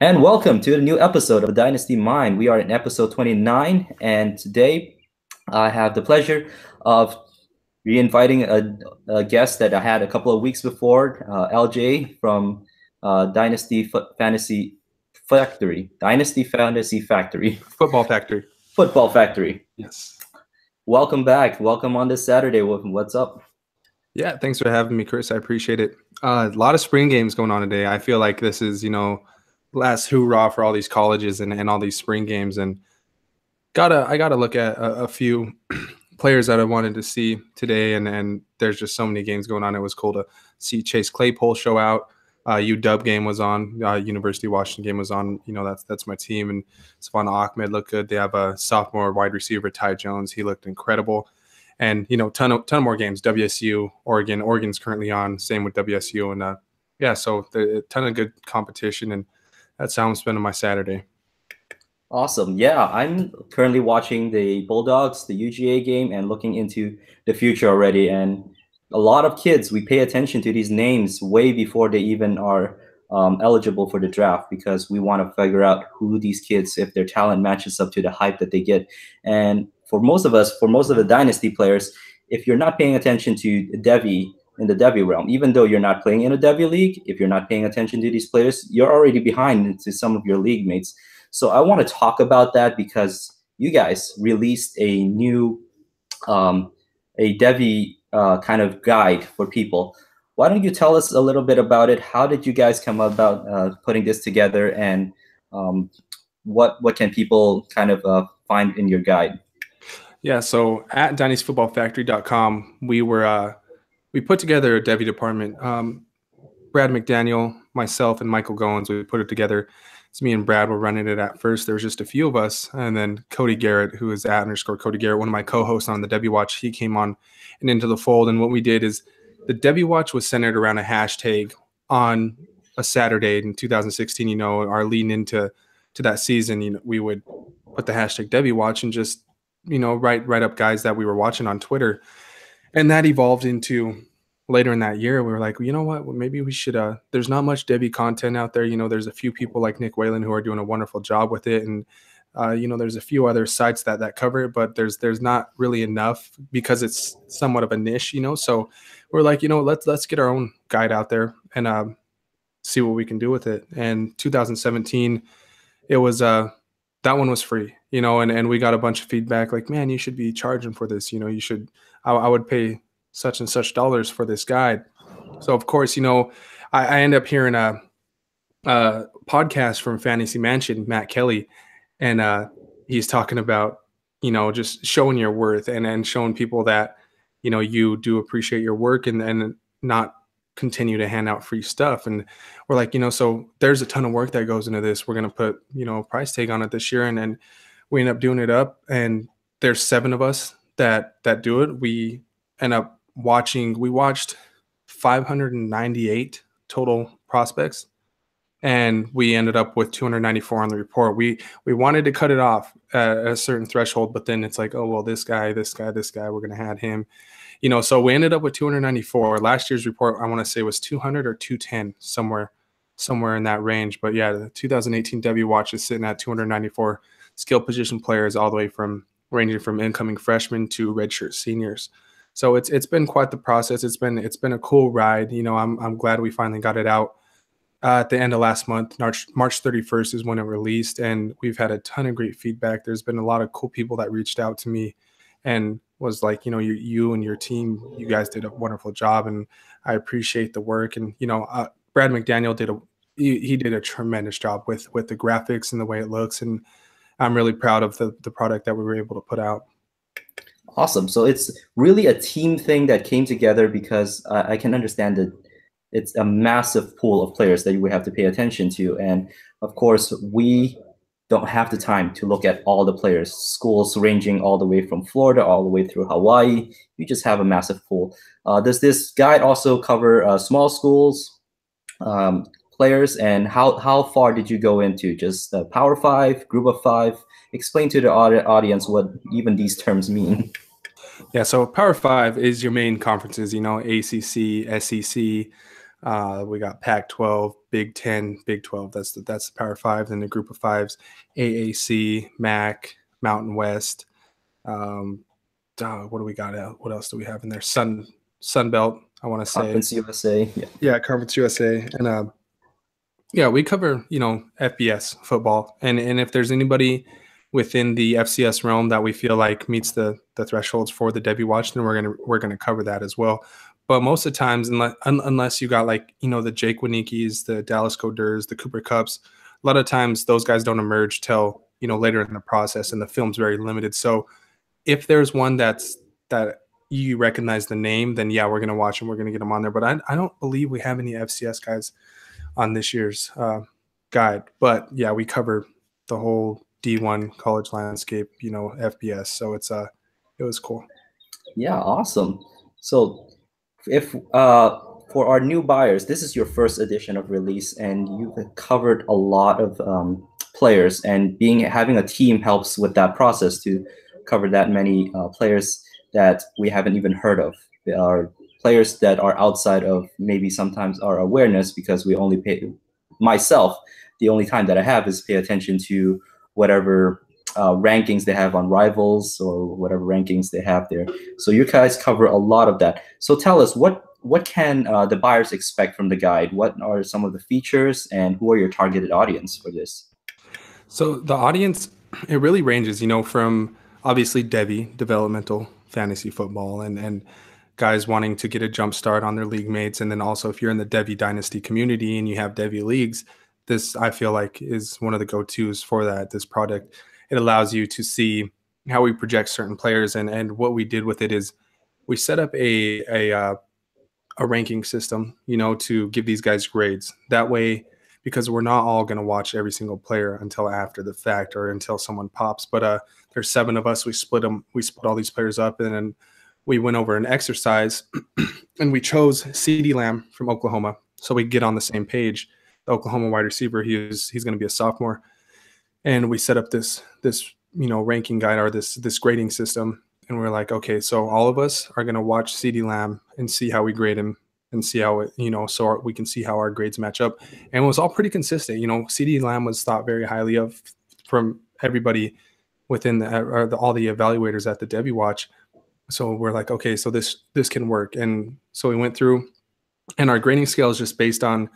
And welcome to a new episode of Dynasty Mind. We are in episode 29, and today I have the pleasure of re-inviting a guest that I had a couple of weeks before, LJ from Dynasty Fantasy Factory, Football Factory. Football Factory. Yes. Welcome back. Welcome on this Saturday. What's up? Yeah, thanks for having me, Chris. I appreciate it. A lot of spring games going on today. I feel like this is, last hoorah for all these colleges and all these spring games. And I gotta look at a few players that I wanted to see today. And there's just so many games going on. It was cool to see Chase Claypool show out. UW game was on. University of Washington game was on. That's my team. And Savannah Ahmed looked good. They have a sophomore wide receiver, Ty Jones. He looked incredible. And ton of more games. WSU, Oregon's currently on. Same with WSU, and so a ton of good competition, and that's how I'm spending my Saturday. Awesome. Yeah, I'm currently watching the Bulldogs, the UGA game, and looking into the future already. And a lot of kids, we pay attention to these names way before they even are eligible for the draft, because we want to figure out who these kids, if their talent matches up to the hype that they get. And for most of us, for most of the dynasty players, if you're not paying attention to Devy in the Devy realm, even though you're not playing in a Devy league, if you're not paying attention to these players, you're already behind to some of your league mates. So I want to talk about that because you guys released a new a Devy kind of guide for people. Why don't you tell us a little bit about it? How did you guys come about putting this together, and what can people kind of find in your guide? Yeah, so at dynastyfootballfactory.com, we put together a Devy department. Brad McDaniel, myself, and Michael Goins, we put it together. It's me and Brad were running it at first. There was just a few of us, and then Cody Garrett, who is @_Cody Garrett, one of my co-hosts on the Devy Watch, he came on and into the fold. And what we did is the Devy Watch was centered around a hashtag on a Saturday in 2016. Our leading into that season, we would put the hashtag Devy Watch and just write up guys that we were watching on Twitter, and that evolved into. Later in that year, we were like, you know what? Well, maybe we should. There's not much Devy content out there. There's a few people like Nick Whalen who are doing a wonderful job with it, and there's a few other sites that cover it, but there's not really enough because it's somewhat of a niche. So we're like, let's get our own guide out there and see what we can do with it. And 2017, it was that one was free, and we got a bunch of feedback like, man, you should be charging for this. You should. I would pay such and such dollars for this guide. So of course, I end up hearing a podcast from Fantasy Mansion, Matt Kelly, and he's talking about, just showing your worth and showing people that, you do appreciate your work and not continue to hand out free stuff. And we're like, so there's a ton of work that goes into this. We're going to put, a price tag on it this year. And then we end up doing it up, and there's 7 of us that do it. We end up we watched 598 total prospects, and we ended up with 294 on the report. We wanted to cut it off at a certain threshold, but then it's like, oh, well, this guy, we're going to add him, so we ended up with 294. Last year's report, I want to say, was 200 or 210, somewhere in that range. But yeah, the 2018 Devy Watch is sitting at 294 skill position players, all the way ranging from incoming freshmen to redshirt seniors. So it's been quite the process. It's been a cool ride. I'm glad we finally got it out at the end of last month. March 31st is when it released, and we've had a ton of great feedback. There's been a lot of cool people that reached out to me and was like, you and your team, you guys did a wonderful job, and I appreciate the work. And Brad McDaniel did a tremendous job with the graphics and the way it looks, and I'm really proud of the product that we were able to put out. Awesome. So it's really a team thing that came together, because I can understand that it's a massive pool of players that you would have to pay attention to. And of course, we don't have the time to look at all the players, schools ranging all the way from Florida all the way through Hawaii. You just have a massive pool. Does this guide also cover small schools, players, and how far did you go into? Just Power 5, Group of 5? Explain to the audience what even these terms mean. Yeah, so Power 5 is your main conferences, ACC, SEC, We got Pac-12, Big 10, Big 12. That's the Power Five. Then the Group of Fives, AAC, MAC, Mountain West. What do we got? What else do we have in there? Sun Belt. I want to say Conference USA. yeah, Conference USA, and yeah, we cover FBS football, and if there's anybody within the FCS realm that we feel like meets the thresholds for the Devy Watch, then we're gonna cover that as well. But most of the times, unless you got like the Jake Winicki's, the Dallas Coders, the Cooper Cups, a lot of times those guys don't emerge till later in the process, and the film's very limited. So if there's one that you recognize the name, then yeah, we're gonna watch them. We're gonna get them on there. But I don't believe we have any FCS guys on this year's guide. But yeah, we cover the whole D1 college landscape, FBS. So it was cool. Yeah, awesome. So if for our new buyers, this is your first edition of release, and you've covered a lot of players, and having a team helps with that process to cover that many players that we haven't even heard of. There are players that are outside of maybe sometimes our awareness, because we only myself, the only time that I have is pay attention to whatever rankings they have on Rivals or whatever rankings they have there. So you guys cover a lot of that. So tell us, what can the buyers expect from the guide? What are some of the features, and who are your targeted audience for this? So the audience, it really ranges, from obviously Devy, developmental fantasy football, and guys wanting to get a jump start on their league mates. And then also if you're in the Devy Dynasty community and you have Devy leagues, this I feel like is one of the go-tos for that. This product, it allows you to see how we project certain players, and what we did with it is we set up a ranking system, to give these guys grades. That way, because we're not all going to watch every single player until after the fact or until someone pops. But there's 7 of us. We split all these players up, and then we went over an exercise, and we chose CeeDee Lamb from Oklahoma, so we get on the same page. The Oklahoma wide receiver, he's going to be a sophomore, and we set up this ranking guide, or this grading system, and we're like, okay, so all of us are going to watch CeeDee Lamb and see how we grade him, and see how it, so we can see how our grades match up. And it was all pretty consistent. CeeDee Lamb was thought very highly of from everybody within all the evaluators at the Devy Watch. So we're like, okay, so this can work. And so we went through, and our grading scale is just based on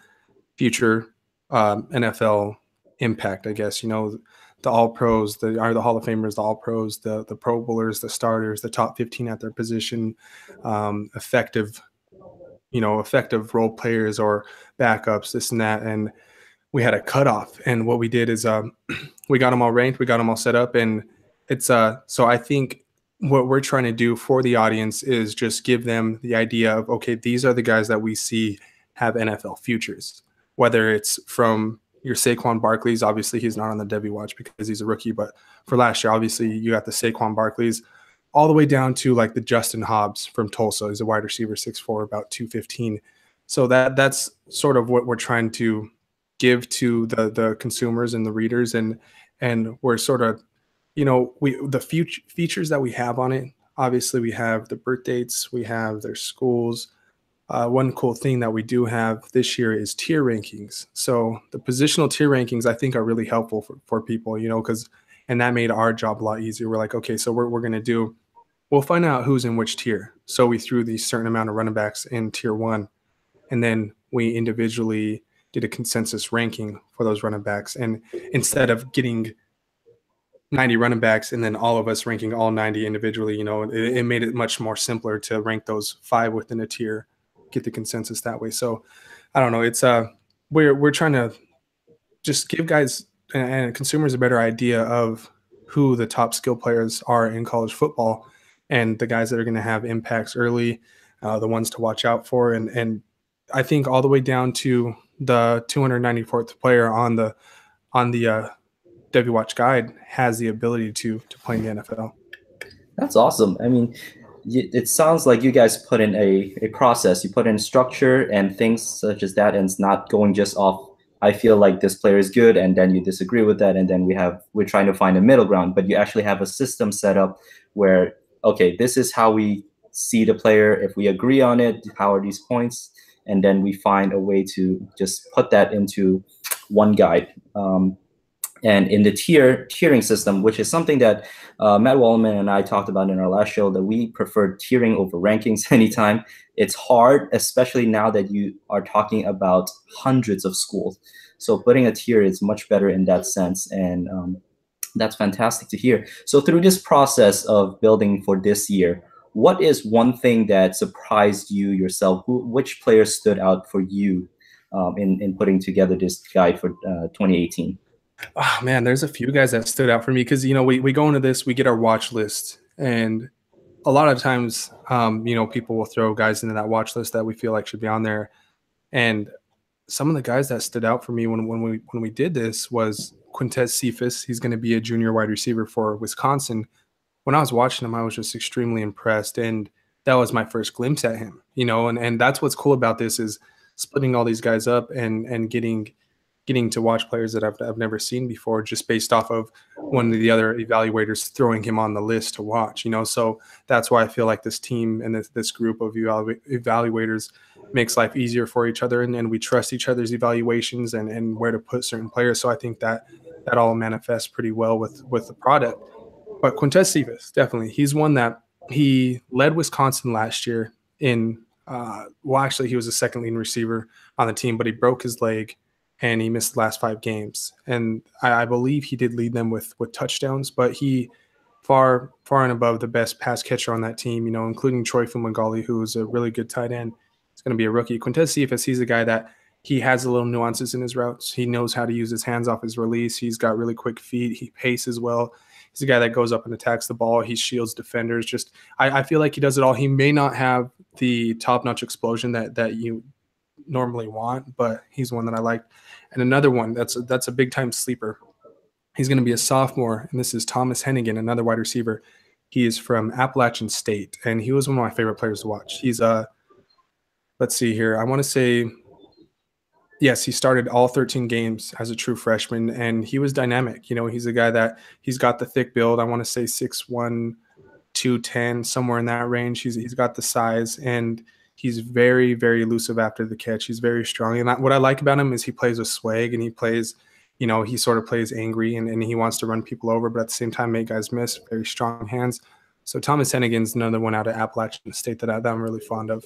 future NFL impact, I guess. The All Pros, the Hall of Famers, the All Pros, the Pro Bowlers, the starters, the top 15 at their position, effective role players or backups, this and that. And we had a cutoff. And what we did is we got them all ranked, we got them all set up. And it's so I think what we're trying to do for the audience is just give them the idea of, okay, these are the guys that we see have NFL futures, whether it's from your Saquon Barkley's. Obviously he's not on the Devy Watch because he's a rookie, but for last year, obviously you got the Saquon Barkley's, all the way down to like the Justin Hobbs from Tulsa. He's a wide receiver, 6'4", about 215. So that's sort of what we're trying to give to the consumers and the readers, and we're sort of, the features that we have on it. Obviously, we have the birth dates, we have their schools. One cool thing that we do have this year is tier rankings. So the positional tier rankings, I think, are really helpful for people, and that made our job a lot easier. We're like, okay, so we're going to we'll find out who's in which tier. So we threw the certain amount of running backs in tier 1, and then we individually did a consensus ranking for those running backs. And instead of getting 90 running backs and then all of us ranking all 90 individually, it made it much more simpler to rank those 5 within a tier, get the consensus that way. So I don't know. It's we're trying to just give guys and consumers a better idea of who the top skill players are in college football, and the guys that are going to have impacts early, the ones to watch out for. And I think all the way down to the 294th player on the Devy Watch guide has the ability to play in the NFL. That's awesome. I mean, it sounds like you guys put in a process. You put in structure and things such as that, and it's not going just off, I feel like this player is good, and then you disagree with that, and then we're trying to find a middle ground. But you actually have a system set up where, okay, this is how we see the player. If we agree on it, how are these points? and then we find a way to just put that into one guide. And in the tiering system, which is something that Matt Wallman and I talked about in our last show, that we prefer tiering over rankings anytime. It's hard, especially now that you are talking about hundreds of schools. So putting a tier is much better in that sense, and that's fantastic to hear. So through this process of building for this year, what is one thing that surprised you yourself? Which players stood out for you in putting together this guide for 2018? Oh man, there's a few guys that stood out for me because we go into this, we get our watch list, and a lot of times people will throw guys into that watch list that we feel like should be on there. And some of the guys that stood out for me when we did this was Quintez Cephas. He's going to be a junior wide receiver for Wisconsin. When I was watching him, I was just extremely impressed, and that was my first glimpse at him. And that's what's cool about this is splitting all these guys up and getting to watch players that I've never seen before, just based off of one of the other evaluators throwing him on the list to watch. So that's why I feel like this team and this group of evaluators makes life easier for each other, and we trust each other's evaluations and where to put certain players. So I think that all manifests pretty well with the product. But Quintez Cephas, definitely, he's one that he led Wisconsin last year in. Actually, he was a second leading receiver on the team, but he broke his leg and he missed the last 5 games. And I believe he did lead them with touchdowns, but he far and above the best pass catcher on that team, including Troy Fumagalli, who is a really good tight end. It's going to be a rookie. Quintez Cephas, he's a guy that he has a little nuances in his routes. He knows how to use his hands off his release. He's got really quick feet. He paces well. He's a guy that goes up and attacks the ball. He shields defenders. I feel like he does it all. He may not have the top-notch explosion that you normally want, but he's one that I like. And another one that's a big-time sleeper. He's going to be a sophomore, and this is Thomas Hennigan, another wide receiver. He is from Appalachian State, and he was one of my favorite players to watch. He's let's see here. I want to say, yes, he started all 13 games as a true freshman, and he was dynamic. He's a guy that he's got the thick build. I want to say 6'1", 210, somewhere in that range. He's got the size, and he's very, very elusive after the catch. He's very strong. And what I like about him is he plays with swag, and he plays, he sort of plays angry, and he wants to run people over, but at the same time make guys miss. Very strong hands. So Thomas Hennigan's another one out of Appalachian State that I'm really fond of.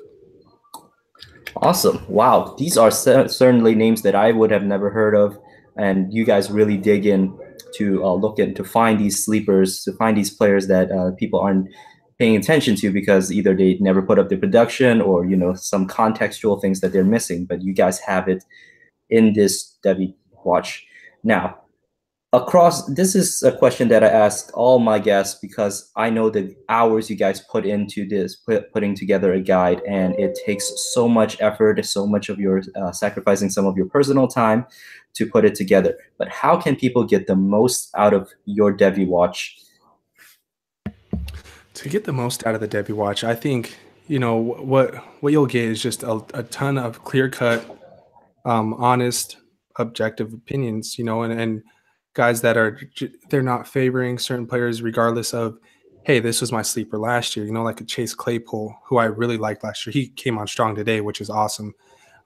Awesome. Wow. These are certainly names that I would have never heard of. And you guys really dig in to look at, to find these sleepers, to find these players that people aren't paying attention to because either they never put up the production or, some contextual things that they're missing. But you guys have it in this Devy Watch. Now, this is a question that I ask all my guests because I know the hours you guys put into this, putting together a guide, and it takes so much effort, so much of your sacrificing some of your personal time to put it together. But how can people get the most out of your Devy Watch? To get the most out of the Devy Watch, I think, what you'll get is just a ton of clear-cut, honest, objective opinions, and guys that they're not favoring certain players regardless of, hey, this was my sleeper last year, like a Chase Claypool, who I really liked last year. He came on strong today, which is awesome.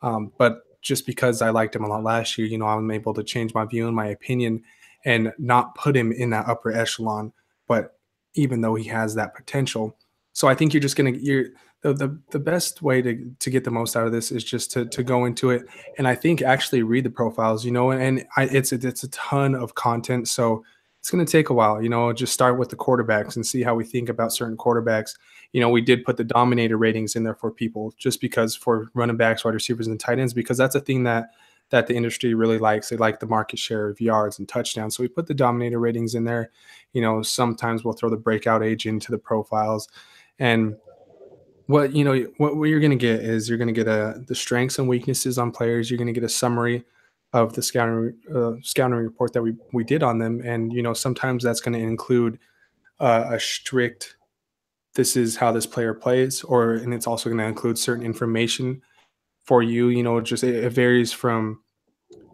But just because I liked him a lot last year, I'm able to change my view and my opinion and not put him in that upper echelon. But even though he has that potential. So I think the best way to get the most out of this is just to go into it. And I think actually read the profiles, and it's a ton of content. So it's going to take a while, just start with the quarterbacks and see how we think about certain quarterbacks. We did put the dominator ratings in there for people just because for running backs, wide receivers, and tight ends, because that's a thing that the industry really likes. They like the market share of yards and touchdowns. So we put the dominator ratings in there. Sometimes we'll throw the breakout age into the profiles. And what you're going to get is you're going to get the strengths and weaknesses on players. You're going to get a summary of the scouting report that we did on them. And, sometimes that's going to include a strict, this is how this player plays, and it's also going to include certain information for you, it varies from,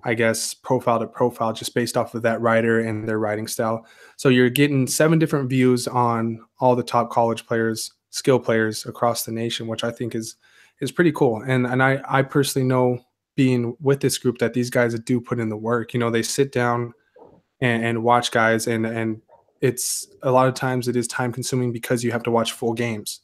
I guess, profile to profile, just based off of that writer and their writing style. So you're getting 7 different views on all the top college players, skill players across the nation, which I think is is pretty cool. And I personally know, being with this group, that these guys do put in the work. You know, they sit down and watch guys, and it's a lot of times it is time consuming because you have to watch full games.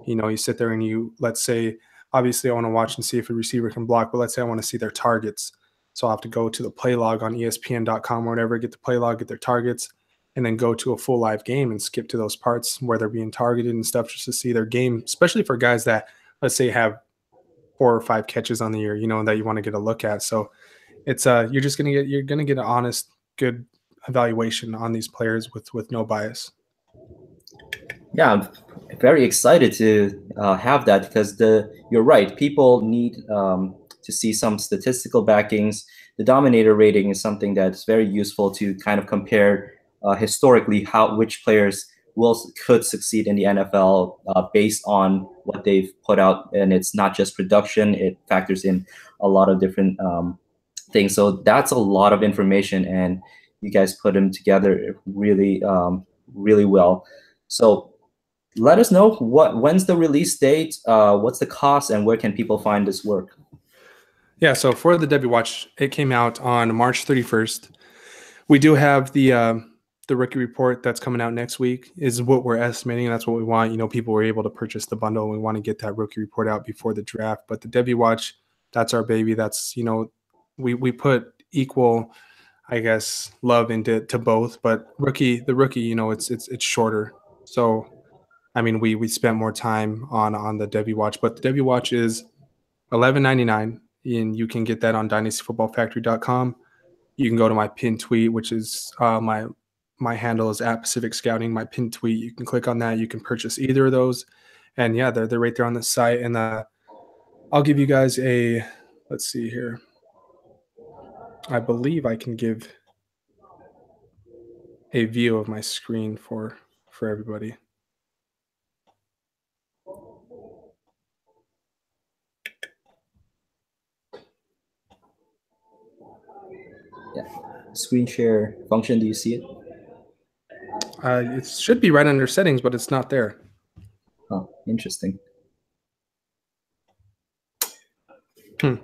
You know, you sit there and you, let's say, obviously I want to watch and see if a receiver can block, but let's say I want to see their targets. So I'll have to go to the play log on ESPN.com or whatever, get the play log, get their targets, and then go to a full live game and skip to those parts where they're being targeted and stuff, just to see their game, especially for guys that, let's say, have 4 or 5 catches on the year, you know, that you want to get a look at. So it's you're gonna get an honest, good evaluation on these players with no bias. Yeah, I'm very excited to have that, because you're right. People need to see some statistical backings. The dominator rating is something that's very useful to kind of compare historically which players could succeed in the NFL based on what they've put out, and it's not just production; it factors in a lot of different things. So that's a lot of information, and you guys put them together really, really well. So let us know when's the release date, what's the cost, and where can people find this work? Yeah, so for the Devy Watch, it came out on March 31st. We do have the rookie report that's coming out next week, is what we're estimating. That's what we want. You know, people were able to purchase the bundle. We want to get that rookie report out before the draft. But the Devy Watch, that's our baby. That's, you know, we put equal, I guess, love into both. But the rookie, you know, it's shorter. So I mean, we spent more time on the Devy Watch, but the Devy Watch is $11.99, and you can get that on dynastyfootballfactory.com. You can go to my pinned tweet, which is my handle is @Pacific Scouting. My pinned tweet, you can click on that. You can purchase either of those, and yeah, they're right there on the site. And I'll give you guys let's see here. I believe I can give a view of my screen for everybody. Yeah, screen share function. Do you see it? It should be right under settings, but it's not there. Oh, interesting. All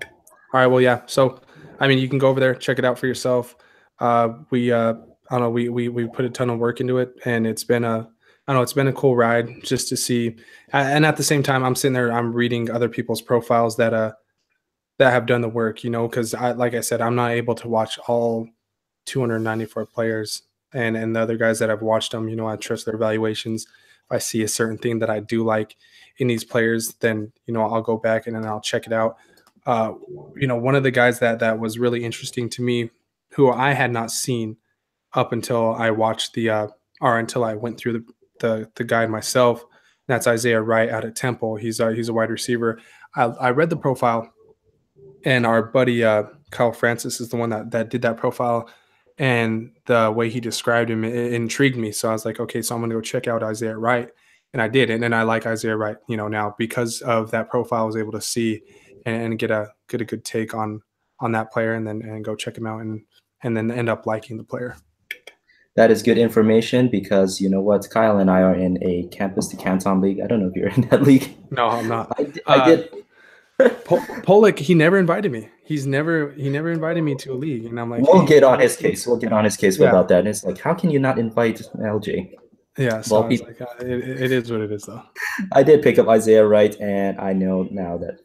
right. Well, yeah. So, I mean, you can go over there, check it out for yourself. I don't know. We put a ton of work into it, and it's been it's been a cool ride just to see. And at the same time, I'm sitting there, I'm reading other people's profiles that have done the work, you know, because like I said, I'm not able to watch all 294 players, and the other guys that I've watched them, you know, I trust their evaluations. If I see a certain thing that I do like in these players, then, you know, I'll go back and then I'll check it out. You know, one of the guys that was really interesting to me, who I had not seen up until I watched or until I went through the guide myself. That's Isaiah Wright out at Temple. He's a wide receiver. I read the profile, and our buddy Kyle Francis is the one that did that profile, and the way he described him, it intrigued me. So I was like, okay, so I'm going to go check out Isaiah Wright, and I did, and then I like Isaiah Wright, you know, now because of that profile. I was able to see and get a good take on that player, and go check him out, and then end up liking the player. That is good information, because you know what, Kyle and I are in a campus to Canton league. I don't know if you're in that league. No, I'm not. I did. Pollock, he never invited me. He never invited me to a league, and I'm like, we'll get on his case. We'll get on his case about that. And it's like, how can you not invite LJ? Yeah, so well, like, it is what it is, though. I did pick up Isaiah Wright, and I know now that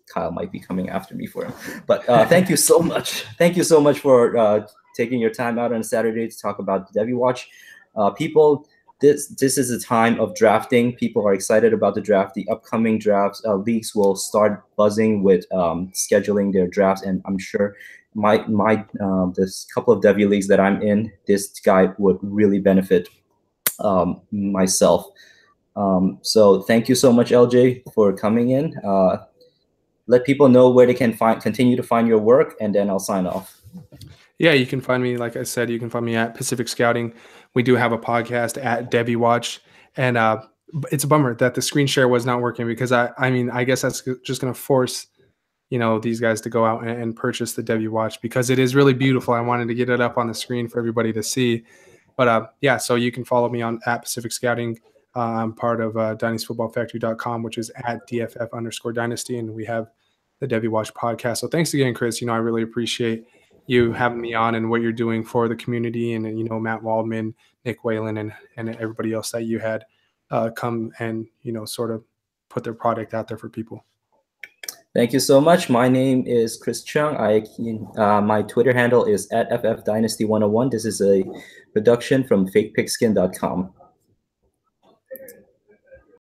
Kyle might be coming after me for him. But thank you so much. Thank you so much for taking your time out on Saturday to talk about the Devy Watch. People, this is a time of drafting. People are excited about the draft. The upcoming drafts, leagues will start buzzing with scheduling their drafts, and I'm sure this couple of Devy leagues that I'm in, this guide would really benefit myself. So thank you so much, LJ, for coming in. Let people know where they can continue to find your work, and then I'll sign off. Yeah, you can find me, like I said, you can find me at Pacific Scouting. We do have a podcast at Devy Watch, and it's a bummer that the screen share was not working, because I mean, I guess that's just going to force, you know, these guys to go out and purchase the Devy Watch, because it is really beautiful. I wanted to get it up on the screen for everybody to see. But yeah, so you can follow me at Pacific Scouting. I'm part of DynastyFootballFactory.com, which is at DFF_Dynasty, and we have the Devy Watch podcast. So thanks again, Chris. I really appreciate you having me on and what you're doing for the community, and Matt Waldman, Nick Whalen, and everybody else that you had come and sort of put their product out there for people. Thank you so much. My name is Chris Chung. My Twitter handle is at FFDynasty101. This is a production from fakepigskin.com.